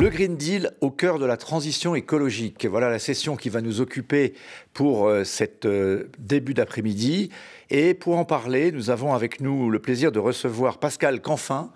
Le Green Deal au cœur de la transition écologique. Voilà la session qui va nous occuper pour cet début d'après-midi. Et pour en parler, nous avons avec nous le plaisir de recevoir Pascal Canfin.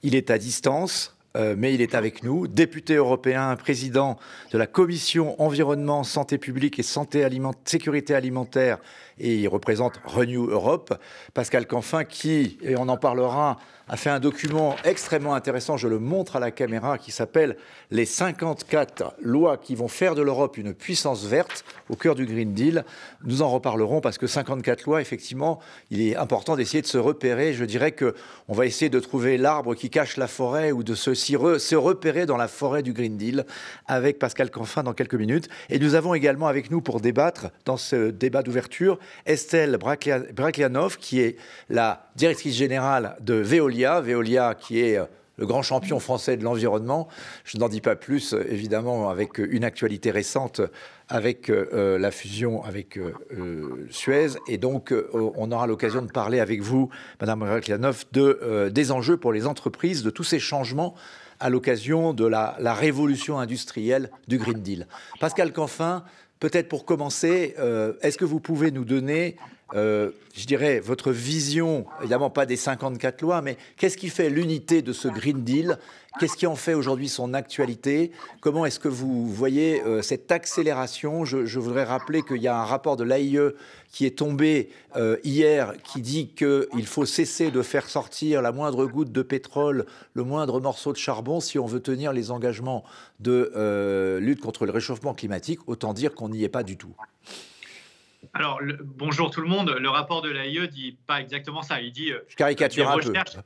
Il est à distance, mais il est avec nous. Député européen, président de la Commission Environnement, Santé publique et Sécurité alimentaire. Et il représente Renew Europe. Pascal Canfin qui, et on en parlera, a fait un document extrêmement intéressant, je le montre à la caméra, qui s'appelle « Les 54 lois qui vont faire de l'Europe une puissance verte au cœur du Green Deal ». Nous en reparlerons parce que 54 lois, effectivement, il est important d'essayer de se repérer. Je dirais qu'on va essayer de trouver l'arbre qui cache la forêt ou de se repérer dans la forêt du Green Deal avec Pascal Canfin dans quelques minutes. Et nous avons également avec nous pour débattre dans ce débat d'ouverture Estelle Brachlianoff, qui est la directrice générale de Veolia. Veolia qui est le grand champion français de l'environnement. Je n'en dis pas plus, évidemment, avec une actualité récente avec la fusion avec Suez. Et donc, on aura l'occasion de parler avec vous, Madame Brachlianoff, des enjeux pour les entreprises, de tous ces changements à l'occasion de la révolution industrielle du Green Deal. Pascal Canfin, peut-être pour commencer, est-ce que vous pouvez nous donner, je dirais, votre vision, évidemment pas des 54 lois, mais qu'est-ce qui fait l'unité de ce Green Deal? Qu'est-ce qui en fait aujourd'hui son actualité? Comment est-ce que vous voyez cette accélération? Je voudrais rappeler qu'il y a un rapport de l'AIE qui est tombé hier, qui dit qu'il faut cesser de faire sortir la moindre goutte de pétrole, le moindre morceau de charbon, si on veut tenir les engagements de lutte contre le réchauffement climatique. Autant dire qu'on n'y est pas du tout. Alors, bonjour tout le monde. Le rapport de l'AIE dit pas exactement ça. Il dit je caricature des recherches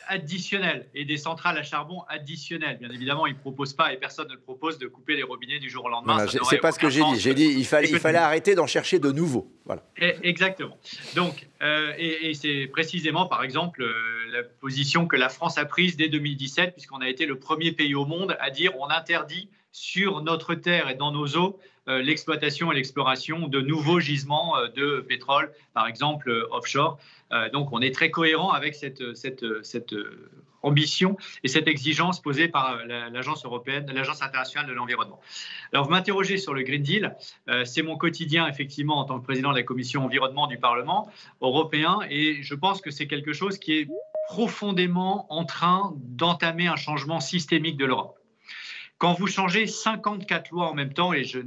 additionnelles et des centrales à charbon additionnelles. Bien évidemment, il ne propose pas, et personne ne le propose, de couper les robinets du jour au lendemain. C'est pas ce que j'ai dit. J'ai dit qu'il fallait arrêter d'en chercher de nouveaux. Voilà. Exactement. Donc, et c'est précisément, par exemple, la position que la France a prise dès 2017, puisqu'on a été le premier pays au monde à dire on interdit sur notre terre et dans nos eaux l'exploitation et l'exploration de nouveaux gisements de pétrole, par exemple offshore. Donc on est très cohérent avec cette ambition et cette exigence posée par l'Agence européenne, l'Agence internationale de l'environnement. Alors vous m'interrogez sur le Green Deal, c'est mon quotidien effectivement en tant que président de la Commission environnement du Parlement européen, et je pense que c'est quelque chose qui est profondément en train d'entamer un changement systémique de l'Europe. Quand vous changez 54 lois en même temps, et je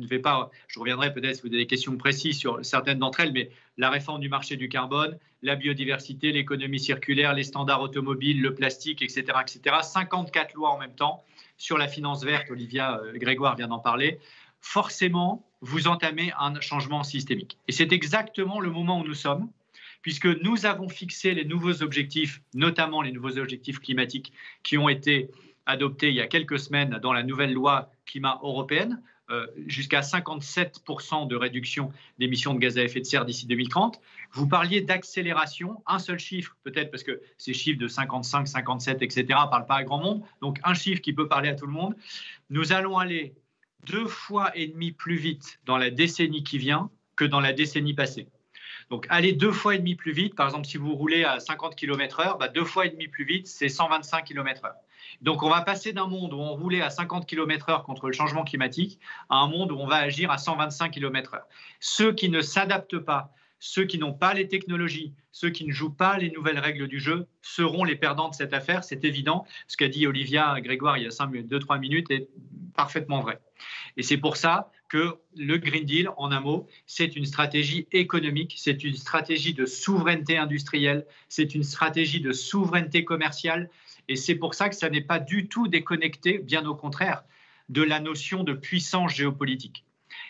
reviendrai peut-être si vous avez des questions précises sur certaines d'entre elles, mais la réforme du marché du carbone, la biodiversité, l'économie circulaire, les standards automobiles, le plastique, etc., etc. 54 lois en même temps sur la finance verte, Olivia Grégoire vient d'en parler. Forcément, vous entamez un changement systémique. Et c'est exactement le moment où nous sommes, puisque nous avons fixé les nouveaux objectifs, notamment les nouveaux objectifs climatiques qui ont été adopté il y a quelques semaines dans la nouvelle loi climat européenne, jusqu'à 57% de réduction d'émissions de gaz à effet de serre d'ici 2030. Vous parliez d'accélération, un seul chiffre, peut-être parce que ces chiffres de 55, 57, etc. ne parlent pas à grand monde, donc un chiffre qui peut parler à tout le monde. Nous allons aller 2,5 fois plus vite dans la décennie qui vient que dans la décennie passée. Donc, aller 2,5 fois plus vite, par exemple, si vous roulez à 50 km/h, 2,5 fois plus vite, c'est 125 km/h. Donc, on va passer d'un monde où on roulait à 50 km/h contre le changement climatique à un monde où on va agir à 125 km/h. Ceux qui ne s'adaptent pas, ceux qui n'ont pas les technologies, ceux qui ne jouent pas les nouvelles règles du jeu seront les perdants de cette affaire. C'est évident. Ce qu'a dit Olivia Grégoire il y a 2-3 minutes est parfaitement vrai. Et c'est pour ça que le Green Deal, en un mot, c'est une stratégie économique, c'est une stratégie de souveraineté industrielle, c'est une stratégie de souveraineté commerciale. Et c'est pour ça que ça n'est pas du tout déconnecté, bien au contraire, de la notion de puissance géopolitique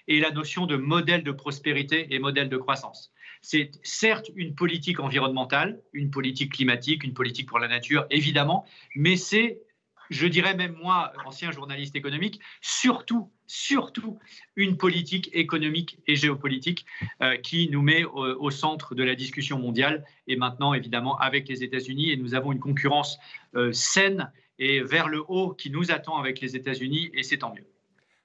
et la notion de modèle de prospérité et modèle de croissance. C'est certes une politique environnementale, une politique climatique, une politique pour la nature, évidemment, mais c'est, je dirais même moi, ancien journaliste économique, surtout une politique économique et géopolitique qui nous met au centre de la discussion mondiale et maintenant évidemment avec les États-Unis, et nous avons une concurrence saine et vers le haut qui nous attend avec les États-Unis, et c'est tant mieux.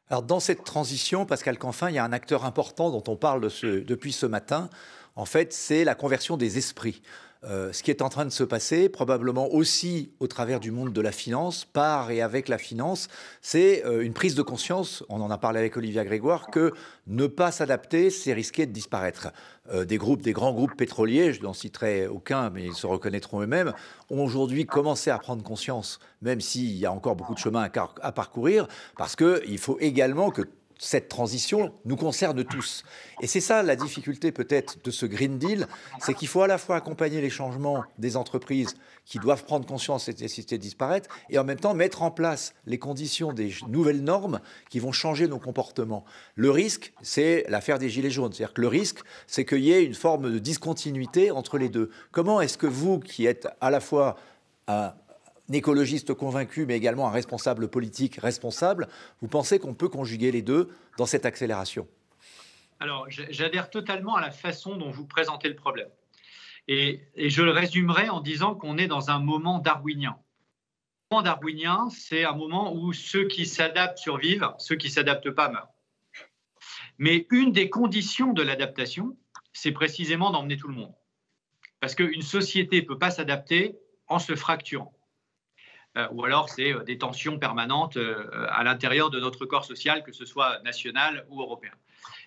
Alors dans cette transition, Pascal Canfin, il y a un acteur important dont on parle depuis ce matin. En fait, c'est la conversion des esprits. ce qui est en train de se passer, probablement aussi au travers du monde de la finance, par et avec la finance, c'est une prise de conscience, on en a parlé avec Olivia Grégoire, que ne pas s'adapter, c'est risquer de disparaître. Des grands groupes pétroliers, je n'en citerai aucun, mais ils se reconnaîtront eux-mêmes, ont aujourd'hui commencé à prendre conscience, même s'il y a encore beaucoup de chemin à parcourir, parce qu'il faut également que cette transition nous concerne tous. Et c'est ça la difficulté peut-être de ce Green Deal, c'est qu'il faut à la fois accompagner les changements des entreprises qui doivent prendre conscience de cette nécessité de disparaître et en même temps mettre en place les conditions des nouvelles normes qui vont changer nos comportements. Le risque, c'est l'affaire des gilets jaunes. C'est-à-dire que le risque, c'est qu'il y ait une forme de discontinuité entre les deux. Comment est-ce que vous, qui êtes à la fois un écologiste convaincu, mais également un responsable politique responsable, vous pensez qu'on peut conjuguer les deux dans cette accélération? Alors, j'adhère totalement à la façon dont vous présentez le problème. Et je le résumerai en disant qu'on est dans un moment darwinien. Le moment darwinien, c'est un moment où ceux qui s'adaptent survivent, ceux qui ne s'adaptent pas meurent. Mais une des conditions de l'adaptation, c'est précisément d'emmener tout le monde. Parce qu'une société ne peut pas s'adapter en se fracturant. Ou alors c'est des tensions permanentes à l'intérieur de notre corps social, que ce soit national ou européen.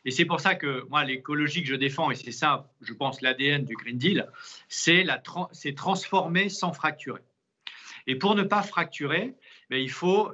Et c'est pour ça que moi, l'écologie que je défends, et c'est ça, je pense, l'ADN du Green Deal, c'est transformer sans fracturer. Et pour ne pas fracturer, il faut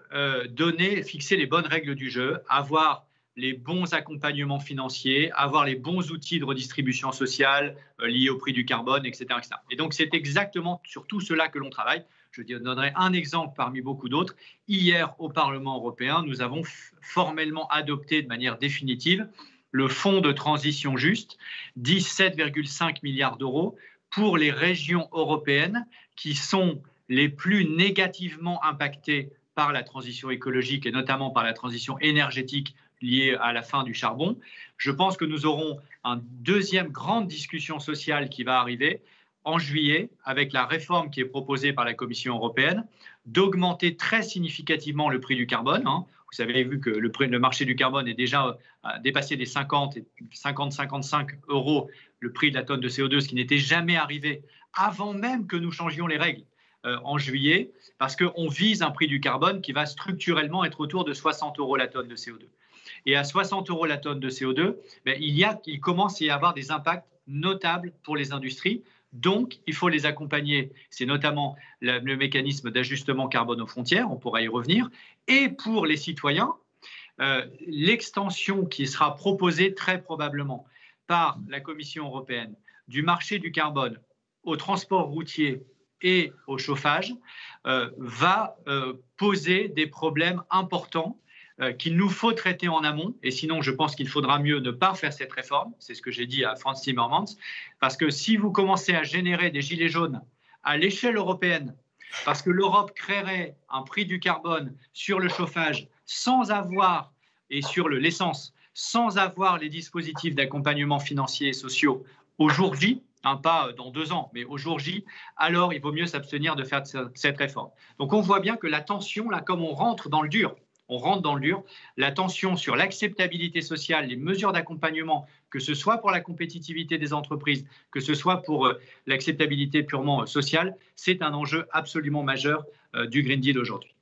fixer les bonnes règles du jeu, avoir les bons accompagnements financiers, avoir les bons outils de redistribution sociale liés au prix du carbone, etc., etc. Et donc, c'est exactement sur tout cela que l'on travaille. Je donnerai un exemple parmi beaucoup d'autres. Hier, au Parlement européen, nous avons formellement adopté de manière définitive le Fonds de transition juste, 17,5 milliards d'euros pour les régions européennes qui sont les plus négativement impactées par la transition écologique et notamment par la transition énergétique liée à la fin du charbon. Je pense que nous aurons une deuxième grande discussion sociale qui va arriver en juillet, avec la réforme qui est proposée par la Commission européenne, d'augmenter très significativement le prix du carbone. Vous avez vu que le marché du carbone est déjà dépassé les 50-55 euros le prix de la tonne de CO2, ce qui n'était jamais arrivé avant même que nous changions les règles en juillet, parce qu'on vise un prix du carbone qui va structurellement être autour de 60 euros la tonne de CO2. Et à 60 euros la tonne de CO2, il commence à y avoir des impacts notables pour les industries. Donc, il faut les accompagner. C'est notamment le mécanisme d'ajustement carbone aux frontières, on pourra y revenir. Et pour les citoyens, l'extension qui sera proposée très probablement par la Commission européenne du marché du carbone au transport routier et au chauffage va poser des problèmes importants qu'il nous faut traiter en amont. Et sinon, je pense qu'il faudra mieux ne pas faire cette réforme. C'est ce que j'ai dit à Frans Timmermans. Parce que si vous commencez à générer des gilets jaunes à l'échelle européenne, parce que l'Europe créerait un prix du carbone sur le chauffage sans avoir, et sur l'essence, sans avoir les dispositifs d'accompagnement financiers et sociaux aujourd'hui, pas dans 2 ans, mais au jour J, alors il vaut mieux s'abstenir de faire cette réforme. Donc on voit bien que la tension, là, comme on rentre dans le dur, la tension sur l'acceptabilité sociale, les mesures d'accompagnement, que ce soit pour la compétitivité des entreprises, que ce soit pour l'acceptabilité purement sociale, c'est un enjeu absolument majeur du Green Deal aujourd'hui.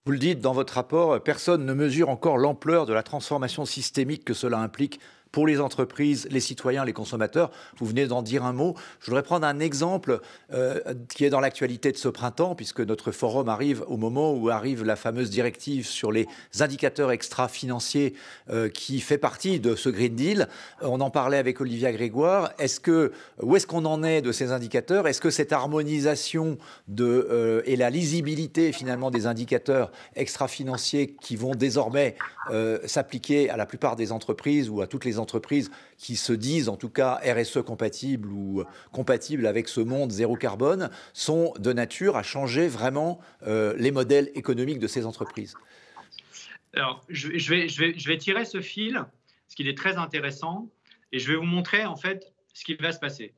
Vous le dites dans votre rapport, personne ne mesure encore l'ampleur de la transformation systémique que cela implique pour les entreprises, les citoyens, les consommateurs. Vous venez d'en dire un mot. Je voudrais prendre un exemple qui est dans l'actualité de ce printemps, puisque notre forum arrive au moment où arrive la fameuse directive sur les indicateurs extra-financiers qui fait partie de ce Green Deal. On en parlait avec Olivia Grégoire. Où est-ce qu'on en est de ces indicateurs? Est-ce que cette harmonisation et la lisibilité finalement des indicateurs extra-financiers qui vont désormais s'appliquer à la plupart des entreprises ou à toutes les entreprises qui se disent en tout cas RSE compatibles ou compatibles avec ce monde zéro carbone sont de nature à changer vraiment les modèles économiques de ces entreprises? Alors, je vais tirer ce fil, parce qu'il est très intéressant, et je vais vous montrer en fait ce qui va se passer.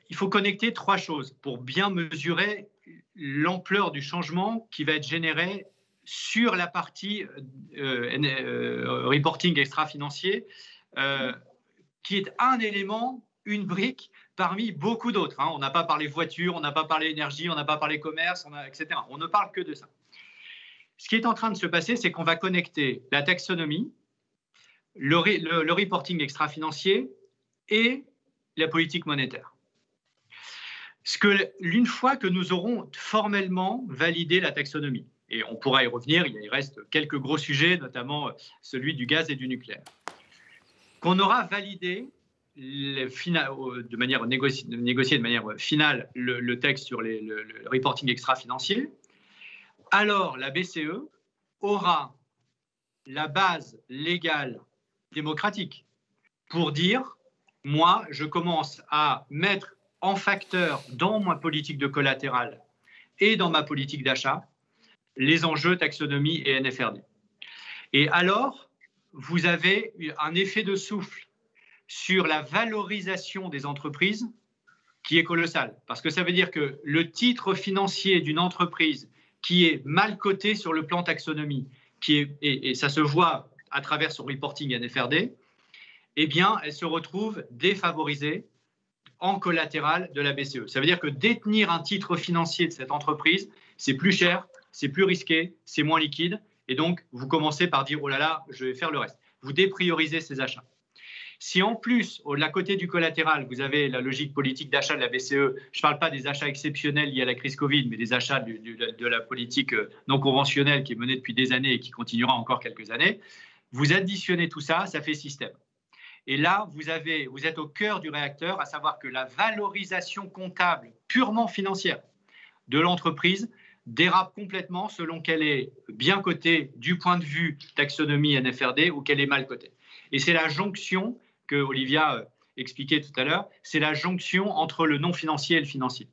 Il faut connecter 3 choses pour bien mesurer l'ampleur du changement qui va être généré sur la partie reporting extra-financier, qui est un élément, une brique parmi beaucoup d'autres. On n'a pas parlé voiture, on n'a pas parlé énergie, on n'a pas parlé commerce, etc. On ne parle que de ça. Ce qui est en train de se passer, c'est qu'on va connecter la taxonomie, le reporting extra-financier et la politique monétaire. Une fois que nous aurons formellement validé la taxonomie, et on pourra y revenir, il reste quelques gros sujets, notamment celui du gaz et du nucléaire, qu'on aura validé de manière négociée de manière finale le texte sur le reporting extra-financier, alors la BCE aura la base légale démocratique pour dire, moi, je commence à mettre en facteur dans ma politique de collatéral et dans ma politique d'achat les enjeux taxonomie et NFRD. Et alors, vous avez un effet de souffle sur la valorisation des entreprises qui est colossal. Parce que ça veut dire que le titre financier d'une entreprise qui est mal coté sur le plan taxonomie, et ça se voit à travers son reporting NFRD, eh bien, elle se retrouve défavorisée en collatéral de la BCE. Ça veut dire que détenir un titre financier de cette entreprise, c'est plus cher, c'est plus risqué, c'est moins liquide. Et donc, vous commencez par dire, oh là là, je vais faire le reste. Vous dépriorisez ces achats. Si en plus, à côté du collatéral, vous avez la logique politique d'achat de la BCE, je ne parle pas des achats exceptionnels liés à la crise Covid, mais des achats de la politique non conventionnelle qui est menée depuis des années et qui continuera encore quelques années, vous additionnez tout ça, ça fait système. Et là, vous êtes au cœur du réacteur, à savoir que la valorisation comptable purement financière de l'entreprise dérape complètement selon qu'elle est bien cotée du point de vue taxonomie NFRD ou qu'elle est mal cotée. Et c'est la jonction que Olivia expliquait tout à l'heure, c'est la jonction entre le non financier et le financier.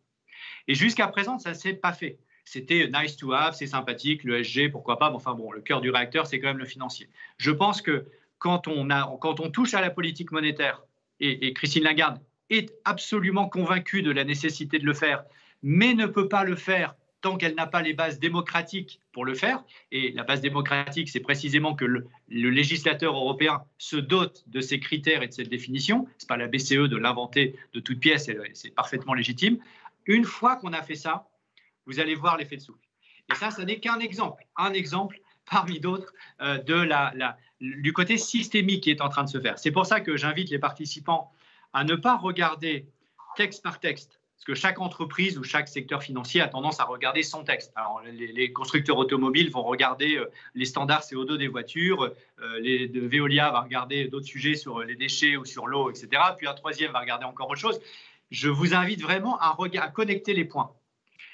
Et jusqu'à présent, ça ne s'est pas fait. C'était nice to have, c'est sympathique, le SG, pourquoi pas, mais enfin bon, le cœur du réacteur, c'est quand même le financier. Je pense que quand on touche à la politique monétaire, et Christine Lagarde est absolument convaincue de la nécessité de le faire, mais ne peut pas le faire tant qu'elle n'a pas les bases démocratiques pour le faire. Et la base démocratique, c'est précisément que le législateur européen se dote de ces critères et de cette définition. Ce n'est pas la BCE de l'inventer de toutes pièces, c'est parfaitement légitime. Une fois qu'on a fait ça, vous allez voir l'effet de souffle. Et ça n'est qu'un exemple, un exemple parmi d'autres du côté systémique qui est en train de se faire. C'est pour ça que j'invite les participants à ne pas regarder texte par texte, parce que chaque entreprise ou chaque secteur financier a tendance à regarder son texte. Alors, les constructeurs automobiles vont regarder les standards CO2 des voitures, Veolia va regarder d'autres sujets sur les déchets ou sur l'eau, etc. Puis un troisième va regarder encore autre chose. Je vous invite vraiment à connecter les points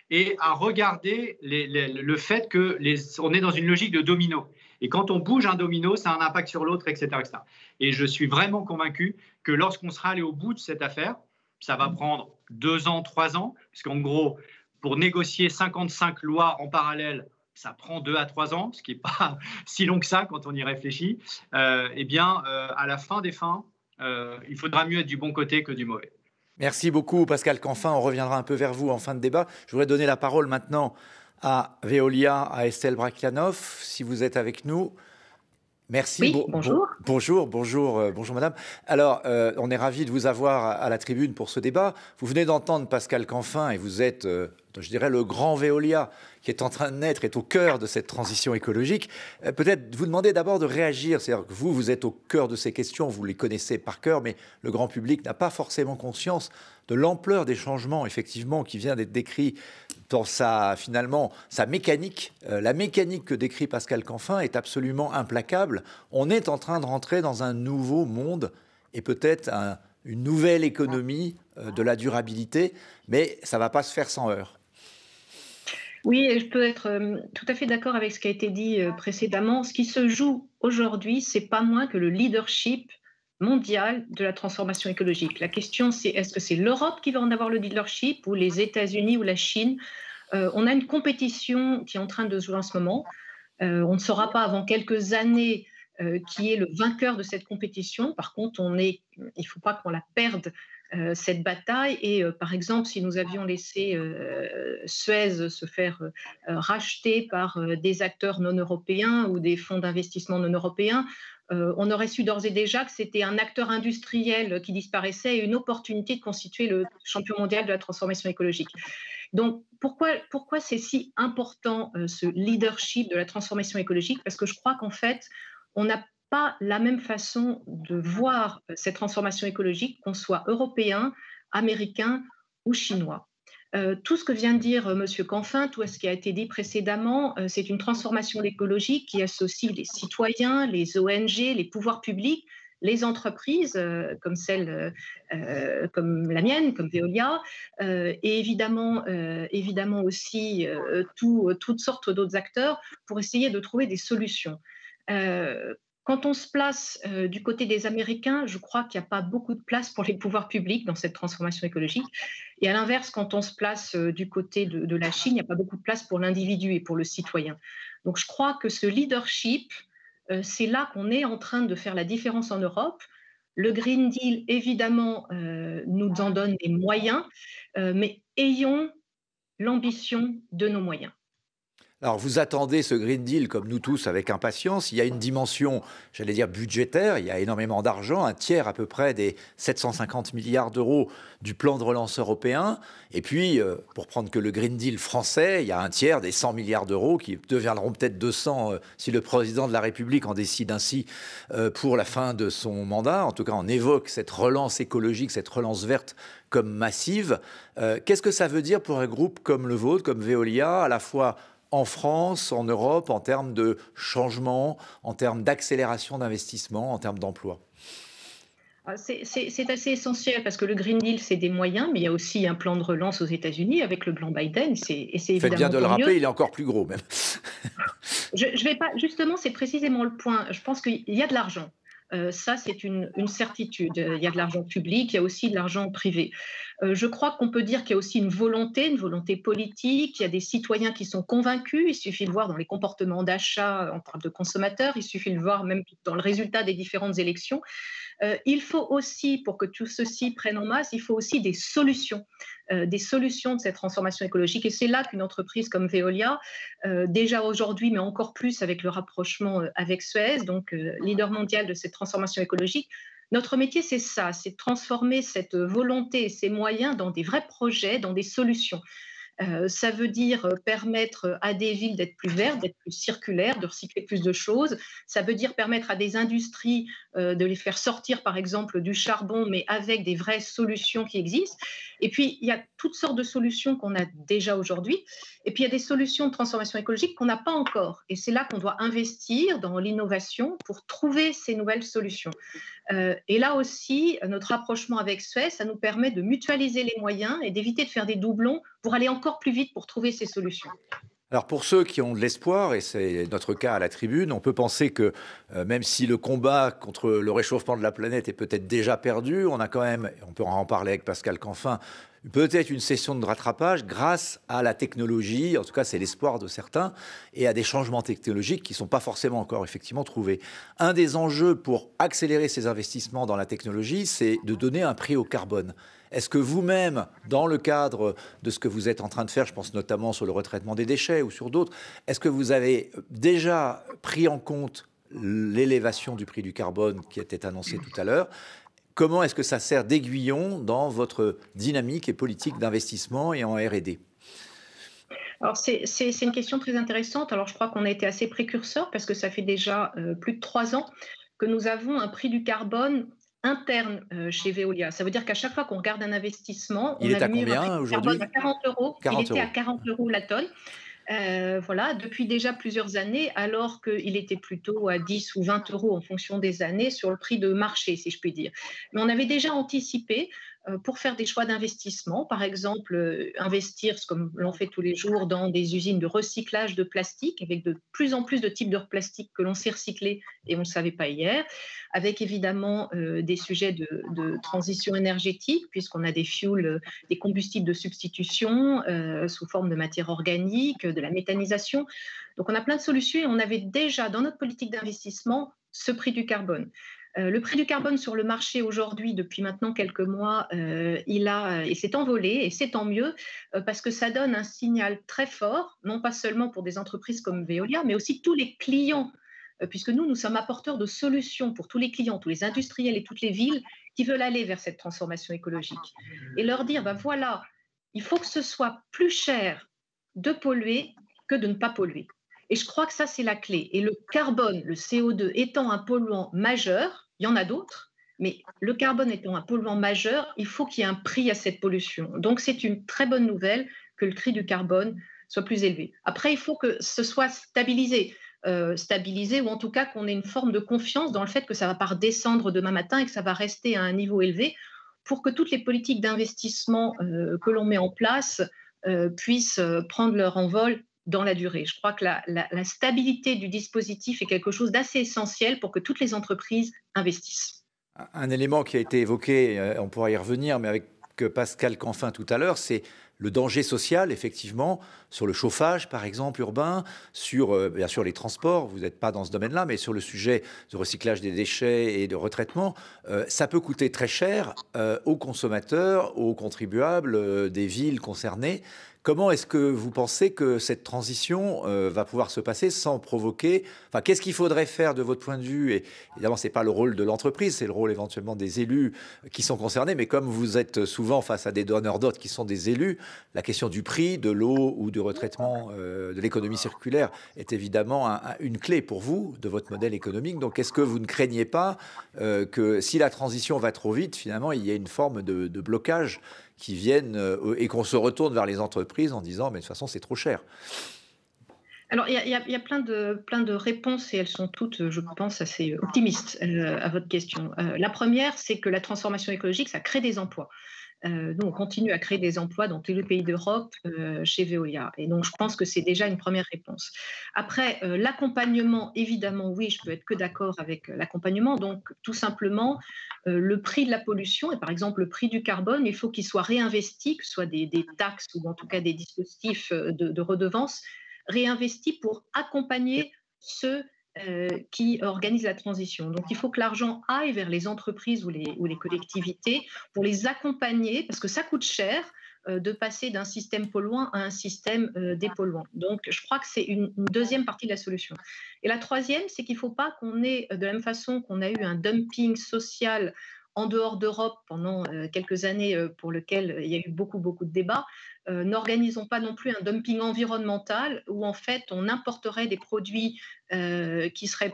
et à regarder le fait qu'on est dans une logique de domino. Et quand on bouge un domino, ça a un impact sur l'autre, etc., etc. Et je suis vraiment convaincu que lorsqu'on sera allé au bout de cette affaire, ça va prendre 2 ans, 3 ans, puisqu'en gros, pour négocier 55 lois en parallèle, ça prend 2 à 3 ans, ce qui n'est pas si long que ça quand on y réfléchit. Eh bien, à la fin des fins, il faudra mieux être du bon côté que du mauvais. Merci beaucoup, Pascal Canfin. On reviendra un peu vers vous en fin de débat. Je voudrais donner la parole maintenant à Veolia, à Estelle Brachlianoff, si vous êtes avec nous. Merci. Oui, bonjour. Bonjour madame. Alors, on est ravis de vous avoir à la tribune pour ce débat. Vous venez d'entendre Pascal Canfin et vous êtes, je dirais, le grand Veolia qui est en train de naître, est au cœur de cette transition écologique. Peut-être vous demander d'abord de réagir. C'est-à-dire que vous êtes au cœur de ces questions, vous les connaissez par cœur, mais le grand public n'a pas forcément conscience de l'ampleur des changements, effectivement, qui vient d'être décrit dans sa mécanique. La mécanique que décrit Pascal Canfin est absolument implacable. On est en train de rentrer dans un nouveau monde et peut-être une nouvelle économie de la durabilité, mais ça ne va pas se faire sans heurts. Oui, je peux être tout à fait d'accord avec ce qui a été dit précédemment. Ce qui se joue aujourd'hui, ce n'est pas moins que le leadership mondial de la transformation écologique. La question, c'est est-ce que c'est l'Europe qui va en avoir le leadership ou les États-Unis ou la Chine? On a une compétition qui est en train de se jouer en ce moment. On ne saura pas avant quelques années qui est le vainqueur de cette compétition. Par contre, il ne faut pas qu'on la perde, cette bataille. Et par exemple, si nous avions laissé Suez se faire racheter par des acteurs non européens ou des fonds d'investissement non européens, on aurait su d'ores et déjà que c'était un acteur industriel qui disparaissait et une opportunité de constituer le champion mondial de la transformation écologique. Donc, pourquoi c'est si important ce leadership de la transformation écologique? Parce que je crois qu'en fait, on n'a pas la même façon de voir cette transformation écologique, qu'on soit européen, américain ou chinois. Tout ce que vient de dire M. Canfin, tout ce qui a été dit précédemment, c'est une transformation écologique qui associe les citoyens, les ONG, les pouvoirs publics, les entreprises comme la mienne, comme Veolia, et évidemment aussi toutes sortes d'autres acteurs pour essayer de trouver des solutions. Quand on se place du côté des Américains, je crois qu'il n'y a pas beaucoup de place pour les pouvoirs publics dans cette transformation écologique. Et à l'inverse, quand on se place du côté de la Chine, il n'y a pas beaucoup de place pour l'individu et pour le citoyen. Donc je crois que ce leadership, c'est là qu'on est en train de faire la différence en Europe. Le Green Deal, évidemment, nous en donne des moyens, mais ayons l'ambition de nos moyens. Alors, vous attendez ce Green Deal, comme nous tous, avec impatience. Il y a une dimension, j'allais dire, budgétaire. Il y a énormément d'argent, un tiers à peu près des 750 milliards d'euros du plan de relance européen. Et puis, pour prendre que le Green Deal français, il y a un tiers des 100 milliards d'euros qui deviendront peut-être 200 si le président de la République en décide ainsi pour la fin de son mandat. En tout cas, on évoque cette relance écologique, cette relance verte comme massive. Qu'est-ce que ça veut dire pour un groupe comme le vôtre, comme Veolia, à la fois en France, en Europe, en termes de changement, en termes d'accélération d'investissement, en termes d'emploi? C'est assez essentiel parce que le Green Deal, c'est des moyens, mais il y a aussi un plan de relance aux États-Unis avec le plan Biden. Et c'est évidemment Faites bien de le rappeler, il est encore plus gros même. Je vais pas, justement, c'est précisément le point. Je pense qu'il y a de l'argent. Ça, c'est une certitude. Il y a de l'argent public, il y a aussi de l'argent privé. Je crois qu'on peut dire qu'il y a aussi une volonté politique. Il y a des citoyens qui sont convaincus. Il suffit de voir dans les comportements d'achat en termes de consommateurs. Il suffit de voir même dans le résultat des différentes élections. Il faut aussi, pour que tout ceci prenne en masse, il faut aussi des solutions de cette transformation écologique. Et c'est là qu'une entreprise comme Veolia, déjà aujourd'hui, mais encore plus avec le rapprochement avec Suez, donc leader mondial de cette transformation écologique, notre métier, c'est ça, c'est de transformer cette volonté et ces moyens dans des vrais projets, dans des solutions. Ça veut dire permettre à des villes d'être plus vertes, d'être plus circulaires, de recycler plus de choses. Ça veut dire permettre à des industries de les faire sortir, par exemple, du charbon, mais avec des vraies solutions qui existent. Et puis, il y a toutes sortes de solutions qu'on a déjà aujourd'hui. Et puis, il y a des solutions de transformation écologique qu'on n'a pas encore. Et c'est là qu'on doit investir dans l'innovation pour trouver ces nouvelles solutions. Et là aussi, notre rapprochement avec Suez, ça nous permet de mutualiser les moyens et d'éviter de faire des doublons pour aller encore plus vite pour trouver ces solutions. Alors pour ceux qui ont de l'espoir, et c'est notre cas à la tribune, on peut penser que même si le combat contre le réchauffement de la planète est peut-être déjà perdu, on a quand même, on peut en parler avec Pascal Canfin, peut-être une session de rattrapage grâce à la technologie, en tout cas c'est l'espoir de certains, et à des changements technologiques qui ne sont pas forcément encore effectivement trouvés. Un des enjeux pour accélérer ces investissements dans la technologie, c'est de donner un prix au carbone. Est-ce que vous-même, dans le cadre de ce que vous êtes en train de faire, je pense notamment sur le retraitement des déchets ou sur d'autres, est-ce que vous avez déjà pris en compte l'élévation du prix du carbone qui était annoncée tout à l'heure? Comment est-ce que ça sert d'aiguillon dans votre dynamique et politique d'investissement et en R&D? Alors, c'est une question très intéressante. Alors, je crois qu'on a été assez précurseurs parce que ça fait déjà plus de 3 ans que nous avons un prix du carbone interne chez Veolia. Ça veut dire qu'à chaque fois qu'on regarde un investissement, il est à combien aujourd'hui? À 40 euros. Il était à 40 euros la tonne. Voilà, depuis déjà plusieurs années, alors qu'il était plutôt à 10 ou 20 euros en fonction des années sur le prix de marché, si je puis dire. Mais on avait déjà anticipé pour faire des choix d'investissement, par exemple investir, comme l'on fait tous les jours, dans des usines de recyclage de plastique, avec de plus en plus de types de plastique que l'on sait recycler et on ne le savait pas hier, avec évidemment des sujets de transition énergétique, puisqu'on a des fuels, des combustibles de substitution sous forme de matière organique, de la méthanisation. Donc on a plein de solutions et on avait déjà dans notre politique d'investissement ce prix du carbone. Le prix du carbone sur le marché aujourd'hui, depuis maintenant quelques mois, il s'est envolé et c'est tant mieux parce que ça donne un signal très fort, non pas seulement pour des entreprises comme Veolia, mais aussi tous les clients puisque nous sommes apporteurs de solutions pour tous les clients, tous les industriels et toutes les villes qui veulent aller vers cette transformation écologique. Et leur dire, voilà, il faut que ce soit plus cher de polluer que de ne pas polluer. Et je crois que ça, c'est la clé. Et le carbone, le CO2 étant un polluant majeur, il y en a d'autres, mais le carbone étant un polluant majeur, il faut qu'il y ait un prix à cette pollution. Donc, c'est une très bonne nouvelle que le prix du carbone soit plus élevé. Après, il faut que ce soit stabilisé. Ou en tout cas qu'on ait une forme de confiance dans le fait que ça ne va pas redescendre demain matin et que ça va rester à un niveau élevé pour que toutes les politiques d'investissement que l'on met en place puissent prendre leur envol dans la durée. Je crois que la stabilité du dispositif est quelque chose d'assez essentiel pour que toutes les entreprises investissent. Un élément qui a été évoqué, on pourra y revenir, mais avec Pascal Canfin tout à l'heure, c'est le danger social, effectivement, sur le chauffage, par exemple, urbain, sur, bien sûr, les transports. Vous n'êtes pas dans ce domaine-là, mais sur le sujet du recyclage des déchets et de retraitement, ça peut coûter très cher aux consommateurs, aux contribuables des villes concernées. Comment est-ce que vous pensez que cette transition va pouvoir se passer sans provoquer... Enfin, qu'est-ce qu'il faudrait faire de votre point de vue? Et évidemment, ce n'est pas le rôle de l'entreprise, c'est le rôle éventuellement des élus qui sont concernés. Mais comme vous êtes souvent face à des donneurs d'ordre qui sont des élus, la question du prix de l'eau ou du retraitement de l'économie circulaire est évidemment une clé pour vous, de votre modèle économique. Donc, est-ce que vous ne craignez pas que si la transition va trop vite, finalement, il y ait une forme de blocage qui viennent et qu'on se retourne vers les entreprises en disant mais de toute façon c'est trop cher? Alors il y a plein de réponses et elles sont toutes, je pense, assez optimistes à votre question. La première, c'est que la transformation écologique, ça crée des emplois. Nous, on continue à créer des emplois dans tous les pays d'Europe chez Veolia. Et donc, je pense que c'est déjà une première réponse. Après, l'accompagnement, évidemment, oui, je peux être que d'accord avec l'accompagnement. Donc, tout simplement, le prix de la pollution et par exemple le prix du carbone, il faut qu'il soit réinvesti, que ce soit des taxes ou en tout cas des dispositifs de redevance, réinvestis pour accompagner ceux qui organisent la transition. Donc, il faut que l'argent aille vers les entreprises ou les collectivités pour les accompagner, parce que ça coûte cher de passer d'un système polluant à un système dépolluant. Donc, je crois que c'est une deuxième partie de la solution. Et la troisième, c'est qu'il ne faut pas qu'on ait, de la même façon qu'on a eu un dumping social en dehors d'Europe pendant quelques années pour lequel il y a eu beaucoup de débats, n'organisons pas non plus un dumping environnemental où en fait on importerait des produits qui seraient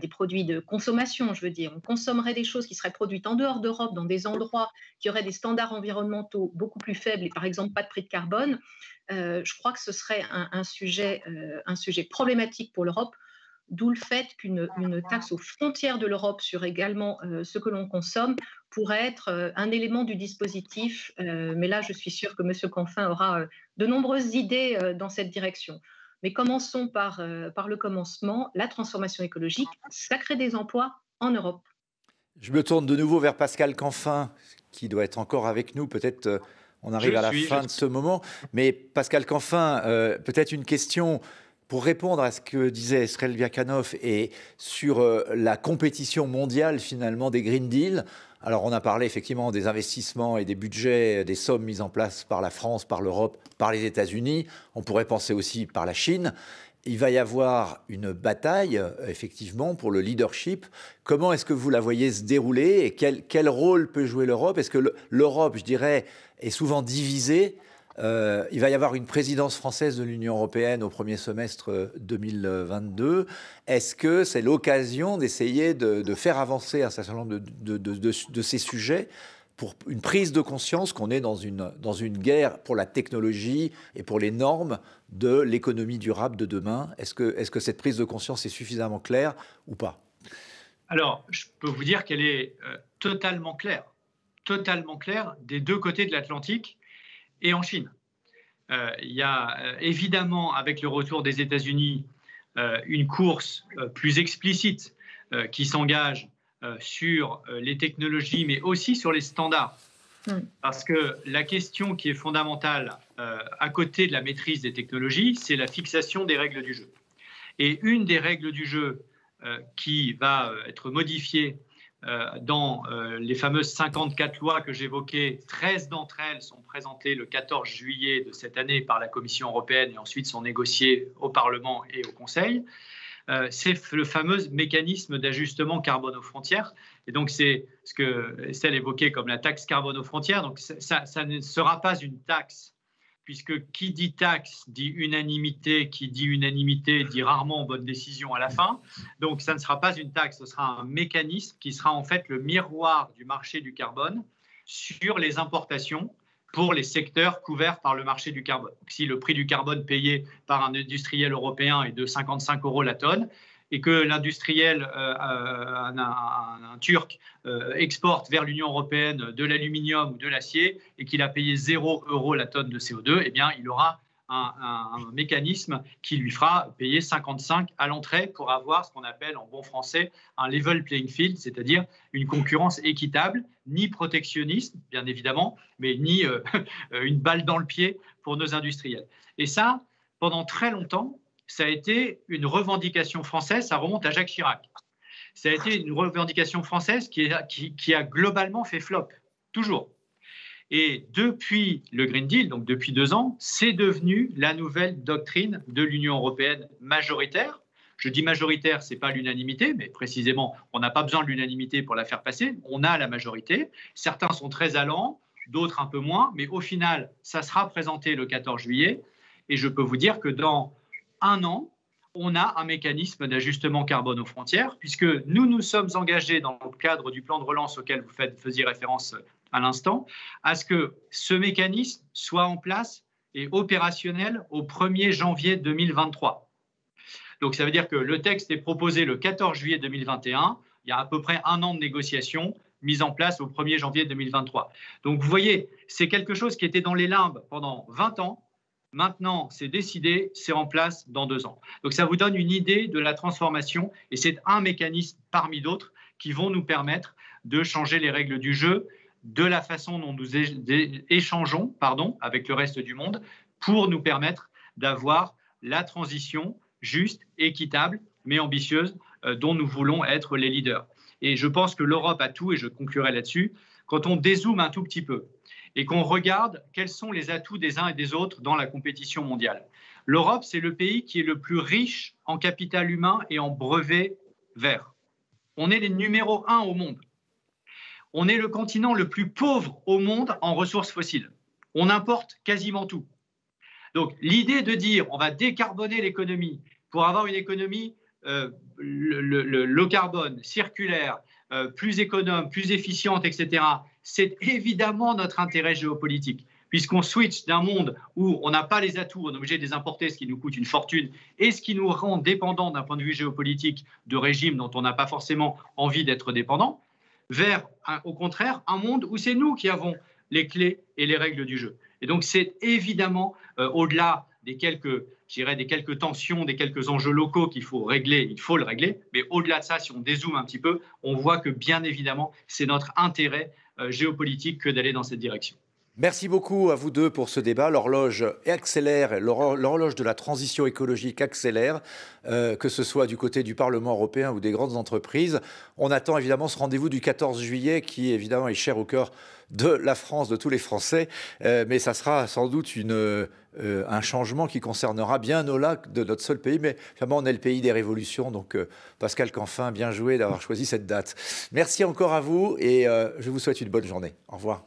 des produits de consommation, je veux dire. On consommerait des choses qui seraient produites en dehors d'Europe, dans des endroits qui auraient des standards environnementaux beaucoup plus faibles et par exemple pas de prix de carbone. Je crois que ce serait un sujet problématique pour l'Europe. D'où le fait qu'une taxe aux frontières de l'Europe sur également ce que l'on consomme pourrait être un élément du dispositif. Mais là, je suis sûre que M. Canfin aura de nombreuses idées dans cette direction. Mais commençons par le commencement. La transformation écologique, ça crée des emplois en Europe. Je me tourne de nouveau vers Pascal Canfin, qui doit être encore avec nous. Peut-être on arrive à la fin de ce moment. Mais Pascal Canfin, peut-être une question... Pour répondre à ce que disait Estrel Biakanov et sur la compétition mondiale finalement des Green Deal, alors on a parlé effectivement des investissements et des budgets, des sommes mises en place par la France, par l'Europe, par les États-Unis, on pourrait penser aussi par la Chine. Il va y avoir une bataille, effectivement, pour le leadership. Comment est-ce que vous la voyez se dérouler et quel rôle peut jouer l'Europe? Est-ce que l'Europe, je dirais, est souvent divisée? Il va y avoir une présidence française de l'Union européenne au premier semestre 2022. Est-ce que c'est l'occasion d'essayer de faire avancer un certain nombre de ces sujets pour une prise de conscience qu'on est dans une guerre pour la technologie et pour les normes de l'économie durable de demain? Est-ce que cette prise de conscience est suffisamment claire ou pas? Alors, je peux vous dire qu'elle est totalement claire des deux côtés de l'Atlantique et en Chine. Il y a évidemment, avec le retour des États-Unis, une course plus explicite qui s'engage sur les technologies, mais aussi sur les standards. Parce que la question qui est fondamentale à côté de la maîtrise des technologies, c'est la fixation des règles du jeu. Et une des règles du jeu qui va être modifiée dans les fameuses 54 lois que j'évoquais, 13 d'entre elles sont présentées le 14 juillet de cette année par la Commission européenne et ensuite sont négociées au Parlement et au Conseil. c'est le fameux mécanisme d'ajustement carbone aux frontières. Et donc, c'est ce que Estelle évoquait comme la taxe carbone aux frontières. Donc, ça ne sera pas une taxe, puisque qui dit taxe dit unanimité, qui dit unanimité dit rarement bonne décision à la fin. Donc, ça ne sera pas une taxe, ce sera un mécanisme qui sera en fait le miroir du marché du carbone sur les importations pour les secteurs couverts par le marché du carbone. Donc, si le prix du carbone payé par un industriel européen est de 55 € la tonne, et que l'industriel, un Turc, exporte vers l'Union européenne de l'aluminium ou de l'acier et qu'il a payé 0 € la tonne de CO2, eh bien, il aura un mécanisme qui lui fera payer 55 à l'entrée pour avoir ce qu'on appelle en bon français un level playing field, c'est-à-dire une concurrence équitable, ni protectionniste, bien évidemment, mais ni une balle dans le pied pour nos industriels. Et ça, pendant très longtemps, ça a été une revendication française, ça remonte à Jacques Chirac. Ça a été une revendication française qui a globalement fait flop, toujours. Et depuis le Green Deal, donc depuis 2 ans, c'est devenu la nouvelle doctrine de l'Union européenne majoritaire. Je dis majoritaire, ce n'est pas l'unanimité, mais précisément, on n'a pas besoin de l'unanimité pour la faire passer. On a la majorité. Certains sont très allants, d'autres un peu moins, mais au final, ça sera présenté le 14 juillet. Et je peux vous dire que dans 1 an, on a un mécanisme d'ajustement carbone aux frontières, puisque nous sommes engagés dans le cadre du plan de relance auquel vous faisiez référence à l'instant, à ce que ce mécanisme soit en place et opérationnel au 1er janvier 2023. Donc ça veut dire que le texte est proposé le 14 juillet 2021, il y a à peu près 1 an de négociations mise en place au 1er janvier 2023. Donc vous voyez, c'est quelque chose qui était dans les limbes pendant 20 ans. Maintenant, c'est décidé, c'est en place dans 2 ans. Donc ça vous donne une idée de la transformation et c'est un mécanisme parmi d'autres qui vont nous permettre de changer les règles du jeu, de la façon dont nous échangeons avec le reste du monde pour nous permettre d'avoir la transition juste, équitable, mais ambitieuse dont nous voulons être les leaders. Et je pense que l'Europe a tout, et je conclurai là-dessus, quand on dézoome un tout petit peu et qu'on regarde quels sont les atouts des uns et des autres dans la compétition mondiale. L'Europe, c'est le pays qui est le plus riche en capital humain et en brevets verts. On est les numéro 1 au monde. On est le continent le plus pauvre au monde en ressources fossiles. On importe quasiment tout. Donc l'idée de dire on va décarboner l'économie pour avoir une économie low carbone, circulaire, plus économe, plus efficiente, etc., c'est évidemment notre intérêt géopolitique, puisqu'on switch d'un monde où on n'a pas les atouts, on est obligé de les importer, ce qui nous coûte une fortune, et ce qui nous rend dépendants d'un point de vue géopolitique de régimes dont on n'a pas forcément envie d'être dépendant, vers, au contraire, un monde où c'est nous qui avons les clés et les règles du jeu. Et donc, c'est évidemment, au-delà des quelques tensions, des quelques enjeux locaux qu'il faut régler, il faut le régler, mais au-delà de ça, si on dézoome un petit peu, on voit que, bien évidemment, c'est notre intérêt géopolitique que d'aller dans cette direction. Merci beaucoup à vous deux pour ce débat. L'horloge accélère, l'horloge de la transition écologique accélère, que ce soit du côté du Parlement européen ou des grandes entreprises. On attend évidemment ce rendez-vous du 14 juillet qui évidemment est cher au cœur de la France, de tous les Français, mais ça sera sans doute un changement qui concernera bien au-delà de notre seul pays, mais finalement on est le pays des révolutions, donc Pascal Canfin, bien joué d'avoir choisi cette date. Merci encore à vous et je vous souhaite une bonne journée. Au revoir.